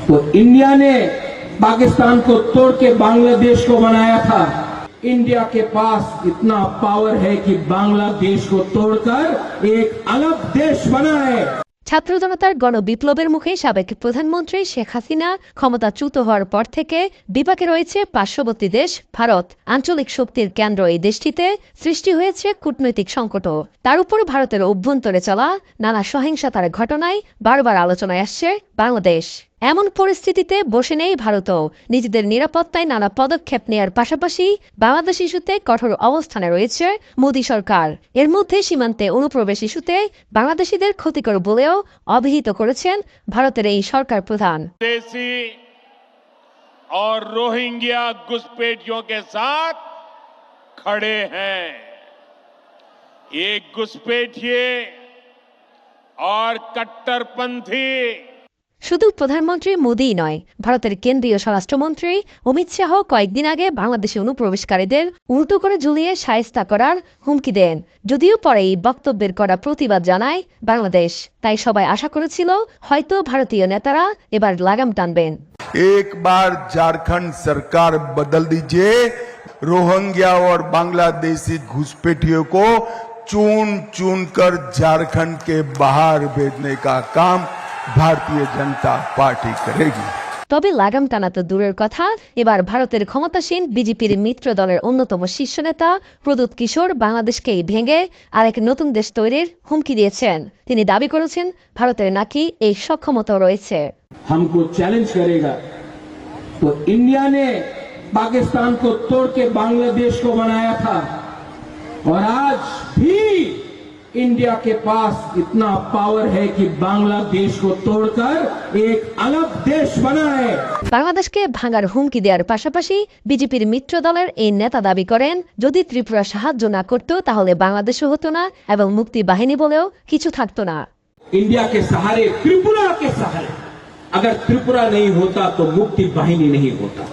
तो इंडिया ने पाकिस्तान को तोड़ के बांग्लादेश को बनाया था। इंडिया के पास इतना पावर है कि बांग्लादेश को तोड़कर एक अलग देश बनाए। ছাত্র জনতার গণবিপ্লবের মুখে সাবেক প্রধানমন্ত্রী শেখ হাসিনা ক্ষমতাচ্যুত হওয়ার পর থেকে বিপাকে রয়েছে পার্শ্ববর্তী দেশ ভারত। আঞ্চলিক শক্তির কেন্দ্র এই দেশটিতে সৃষ্টি হয়েছে কূটনৈতিক সংকটও। তার উপর ভারতের অভ্যন্তরে চলা নানা সহিংসতার ঘটনায় বারবার আলোচনায় আসছে বাংলাদেশ। এমন পরিস্থিতিতে বসে নেই ভারতও। নিজেদের নিরাপত্তায় নানা পদক্ষেপ নেয়ার পাশাপাশি বাংলাদেশ ইস্যুতে কঠোর অবস্থানে রয়েছে মোদী সরকার। এর মধ্যে সীমান্তে অনুপ্রবেশ ইস্যুতে বাংলাদেশিদের ক্ষতিকর বলেও অভিহিত করেছেন ভারতের এই সরকার প্রধান। देसी और रोहिंग्या घुसपैठियों के साथ खड़े हैं। ये घुसपैठिए और कट्टरपंथी শুধু প্রধানমন্ত্রী মোদী নয়, ভারতের কেন্দ্রীয় স্বরাষ্ট্রমন্ত্রী অমিত শাহ কয়েকদিন আগে বাংলাদেশে অনুপ্রবেশকারীদের উল্টো করে ঝুলিয়ে শায়েস্তা করার হুমকি দেন। যদিও পরে এই বক্তব্যের করা প্রতিবাদ জানায় বাংলাদেশ। তাই সবাই আশা করেছিল হয়তো ভারতীয় নেতারা এবার লাগাম টানবেন। एक बार झारखंड सरकार बदल दीजिए, रोहिंग्या और बांग्लादेशी घुसपैठियों को चुन चुन कर झारखंड के बाहर भेजने का काम भारतीय जनता पार्टी करेगी। তবে লাগাম টানা তো দূরের কথা, এবার ভারতের ক্ষমতাসীন বিজেপির মিত্র দলের অন্যতম শীর্ষ নেতা প্রদ্যুৎ কিশোর বাংলাদেশকেই ভেঙে আরেক নতুন দেশ তৈরির হুমকি দিয়েছেন। তিনি দাবি করেছেন ভারতের নাকি এই সক্ষমতা রয়েছে। हमको चैलेंज करेगा तो इंडिया ने पाकिस्तान को तोड़ के बांग्लादेश को बनाया था और आज भी इंडिया के पास इतना पावर है कि बांग्लादेश को तोड़कर एक अलग देश बनाए। বাংলাদেশকে ভাঙার হুমকি দেওয়ার পাশাপাশি বিজেপির মিত্র দলের এই নেতা দাবি করেন যদি ত্রিপুরা সাহায্য না করত তাহলে বাংলাদেশও হতো না এবং মুক্তি বাহিনী বলেও কিছু থাকতো না। इंडिया के सहारे, त्रिपुरा के सहारे, अगर त्रिपुरा नहीं होता तो मुक्ति वाहिनी नहीं होता।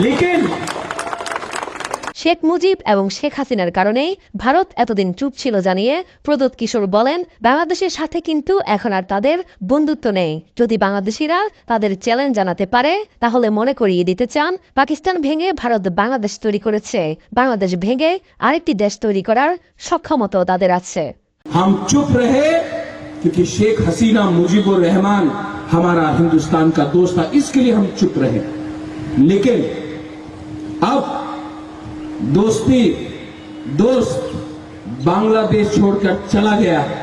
लेकिन শেখ মুজিব এবং শেখ হাসিনার কারণেই ভারত এতদিন চুপ ছিল জানিয়ে প্রদ্যুৎ কিশোর বলেন বাংলাদেশের সাথে কিন্তু এখন আর তাদের বন্ধুত্ব নেই। যদি বাংলাদেশিরা তাদের চ্যালেঞ্জ জানাতে পারে তাহলে মনে করিয়ে দিতে চান পাকিস্তান ভেঙে ভারত বাংলাদেশ তৈরি করেছে, বাংলাদেশ ভেঙে আরেকটি দেশ তৈরি করার সক্ষমতাও তাদের আছে। हम चुप रहे क्योंकि शेख हसीना मुजीबुर रहमान हमारा हिंदुस्तान का दोस्त था, इसके लिए हम चुप रहे। लेकिन अब दोस्त बांग्लादेश छोड़कर चला गया है।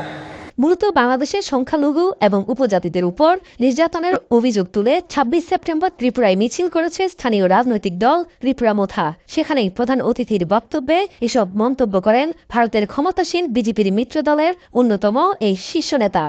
মূলত বাংলাদেশের সংখ্যালঘু এবং উপজাতিদের উপর নির্যাতনের অভিযোগ তুলে ২৬ সেপ্টেম্বর ত্রিপুরায় মিছিল করেছে স্থানীয় রাজনৈতিক দল ত্রিপুরা মোথা। সেখানেই প্রধান অতিথির বক্তব্যে এসব মন্তব্য করেন ভারতের ক্ষমতাসীন বিজেপির মিত্র দলের অন্যতম এই শীর্ষ নেতা।